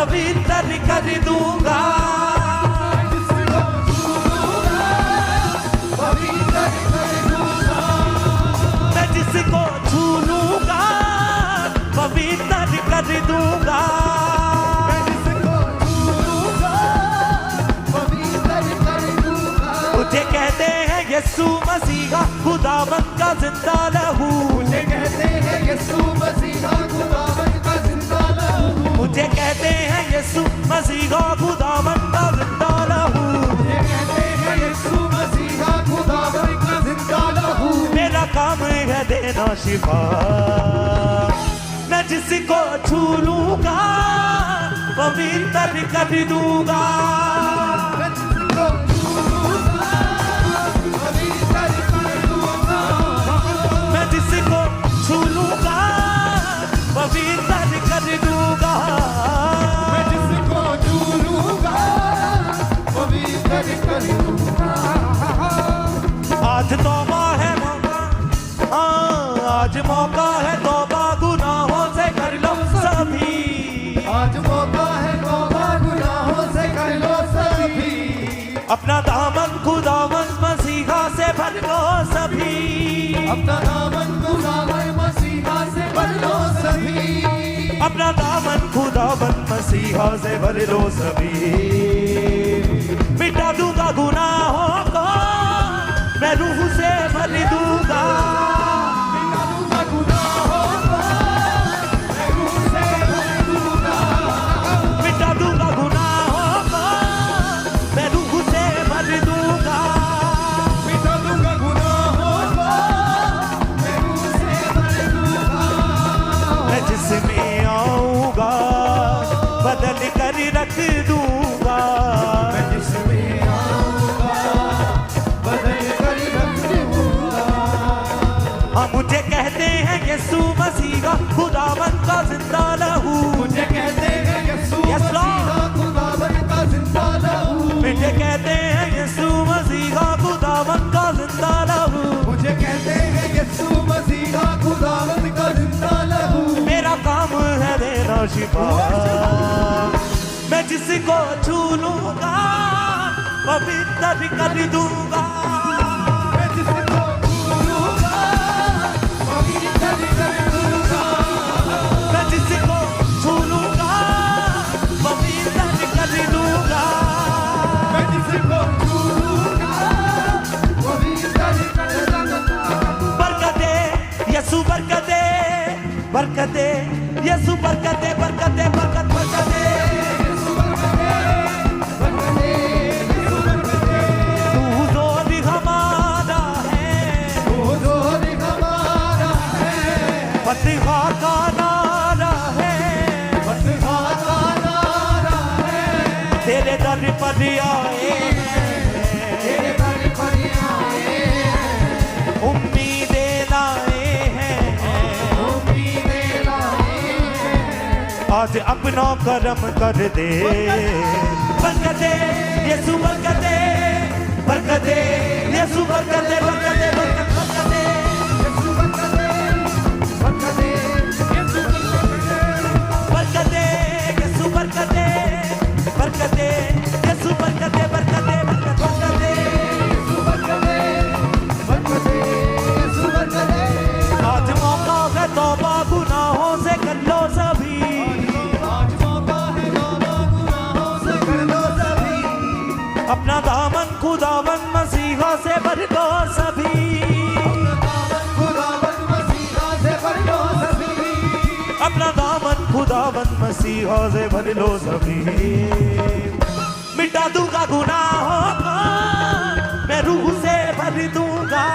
पवित्र कर दूंगा। मैं जिसको छू लूंगा पवित्र कर दूंगा। मुझे कहते हैं यीशु मसीहा खुदावंद का जिंदा लहू। मुझे कहते हैं यीशु मसीहा खुदावंद का जिंदा लहू। मुझे कहते हैं यीशु मसीहा खुदावंद का जिंदा लहू। मुझे कहते हैं यीशु मसीहा खुदावंद का जिंदा लहू। मेरा काम है देना शिफा। मैं जिसको छू लूंगा पवित्र कर दूंगा। मैं जिसको छू लूंगा पवित्र कर दूंगा। मैं जिसको छू लूंगा पवित्र कर दूंगा। आज तौबा है मौका, आज मौका है तौबा गुनाहों से कर लो सभी। आज मौका है तौबा गुनाहों से कर लो सभी। अपना दामन खुदावंद मसीहा से भर लो सभी। अपना दामन खुदावंद मसीहा से भर लो सभी। अपना दामन खुदावंद मसीहा से भर लो सभी। मिटा दूंगा गुनाहों को मैं रूह से भर दूंगा। मिटा दूंगा गुनाहों को मैं रूह से भर दूंगा। मिटा दूंगा गुनाहों को मैं रूह से भर दूंगा। मिटा दूंगा गुनाहों को मैं रूह से भर दूंगा। मैं जिसमें आऊंगा बदल कर रख दूंगा। मैं जिसमें आऊंगा बदल कर रख दूंगा। हाँ मुझे कहते हैं यीशु मसीहा खुदावंद का जिंदा लहू। मुझे कहते हैं यीशु Yes, Lord. मसीहा खुदावंद का जिंदा लहू। मुझे कहते हैं यीशु मसीहा खुदावंद का जिंदा लहू। मुझे कहते हैं यीशु मसीहा खुदावंद का जिंदा लहू। मेरा काम है देना शिफा। मैं जिसको छू लूंगा पवित्र कर दूंगा। मैं जिसको छू लूंगा पवित्र कर दूंगा। मैं जिसको छू लूंगा पवित्र कर दूंगा। मैं जिसको छू लूंगा पवित्र कर दूंगा। बरकते यीशु बरकते बरकते यीशु बरकते बरकते बरकत बरकते। तू जोर हमारा है, फतहा का नारा है। तेरे दर पर आए उम्मीदें लाए हैं। आज अपना करम कर दे। बरकते यीशु बरकते बरकते यीशु बरकते बरकते बरकते बरकते यीशु बरकते बरकते यीशु बरकते बरकते बरकते। आज मौका है तौबा गुनाहों से कर लो सभी। अपना दामन खुदावंद मसीहा से भर लो सभी। अपना दामन खुदावंद मसीहा से भर लो सभी। मिटा दूंगा गुनाहों को मैं रूह से भर दूंगा।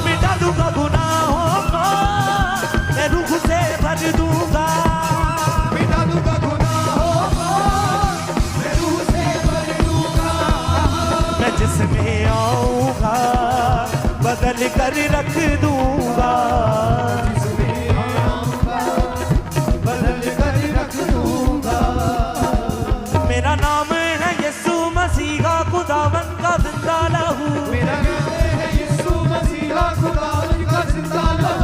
मिटा दूंगा गुनाहों को मैं रूह से भर दूंगा। मैं जिसमें आऊंगा बदल कर रख दूंगा। मेरा नाम है यीशु मसीहा खुदावंद का जिंदा लहू। मेरा नाम है यीशु मसीहा खुदावंद का जिंदा लहू।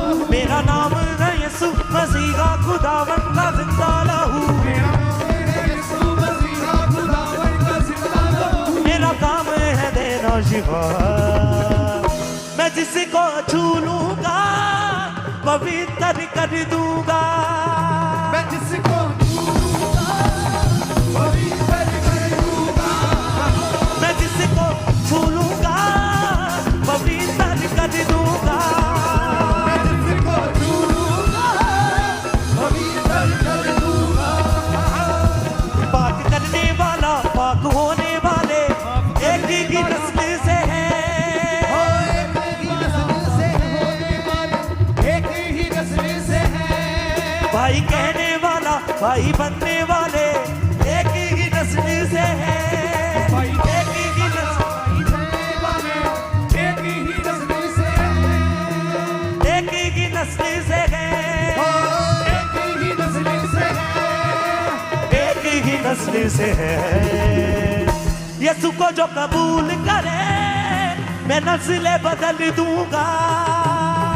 मैं जिसको छू लूंगा पवित्र कर दूंगा, मैं जिसको छूऊंगा पवित्र कर दूंगा, मैं जिसको छू लूंगा पवित्र कर दूंगा, मैं जिसको छूऊंगा पवित्र कर दूंगा। पाक करने वाला पाक होने वाले एक ही नस्ल से है, एक ही नस्ल से है, एक ही नस्ल से है, भाई कहने वाला भाई बनने वाले एक ही नस्ल से है, भाई एक ही नस्ल, एक ही नस्ल से है, एक ही नस्ल से है, एक ही नस्ल से है, एक ही नस्ल से है। यीशु को जो कबूल करे मैं नस्लें बदल दूंगा,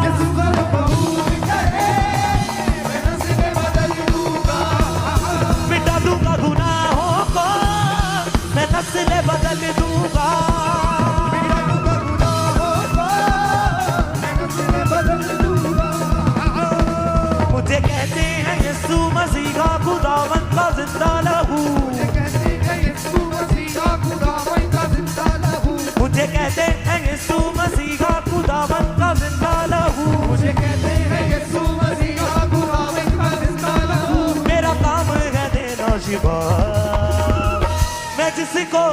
यीशु को कबूल करे मैं नस्लें बदल दूंगा, मिटा दूंगा गुनाहों को मैं नस्लें बदल दूंगा, मिटा दूंगा गुनाहों को मैं नस्लें बदल दूंगा। मुझे कहते हैं यीशु मसीह का खुदावंद का जिंदा लहू, कहते हैं यीशु मसीह का खुदावंद का जिंदा लहू, मुझे कहते हैं यीशु मसीह का खुदावंद का जिंदा लहू, मुझे कहते हैं यीशु मसीह का खुदावंद का जिंदा लहू, मेरा काम है देना शिफा, मैं जिसको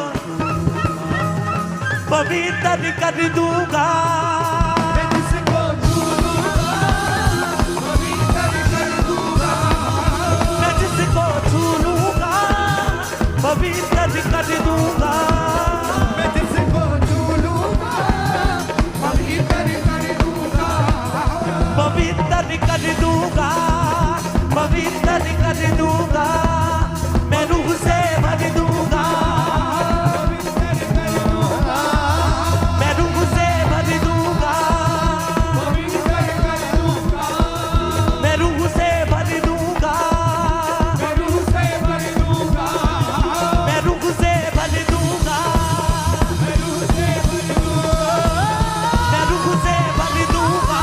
पवित्र कर दूंगा, मैं जिसको छूऊंगा पवित्र कर दूंगा, मैं जिसको छू लूंगा पवित्र कर दूंगा, मैं जिसको छूऊंगा पवित्र कर दूंगा, पवित्र कर दूंगा, पवित्र कर दूंगा, मैं रूह से भर दूंगा, मैं रूह से भर दूंगा, मैं रूह से भर दूंगा, मैं रूह से भर दूंगा, मैं रूह से भर दूंगा, मैं रूह से भर दूंगा,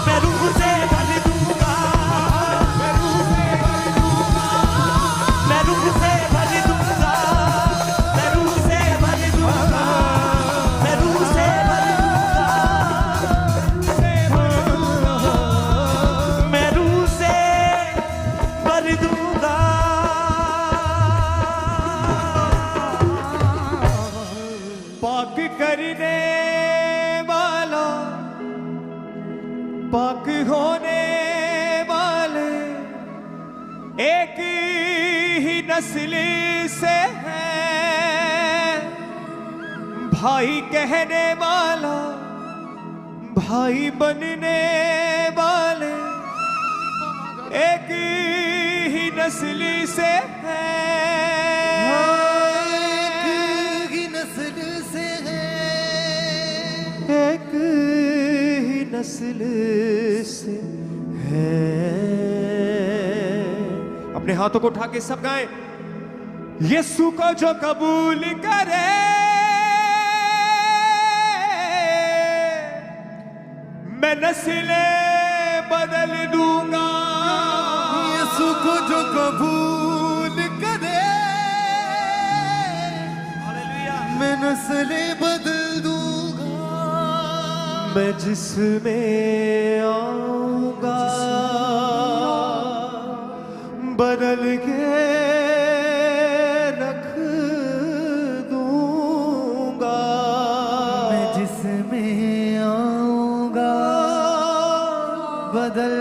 मैं रूह से भर दूंगा, मैं रूह से भर दूंगा, मैं रूह से भर दूंगा, मैं रूह से भर दूंगा, मैं रूह से भर दूंगा। पाक करने वाला पाक होने वाले एक ही नस्ल से है, भाई कहने वाला भाई बनने वाले एक ही नस्ल से है, एक ही नस्ल से है, एक ही नस्ल से है। अपने हाथों को उठा के सब गाएं, यीशु को जो कबूल करे मैं नस्लें बदल दूंगा, यीशु को जो कबूल करे मैं नस्लें बदल दूंगा, मैं जिसमें आऊंगा बदल के रख दूंगा, मैं जिसमें आऊंगा बदल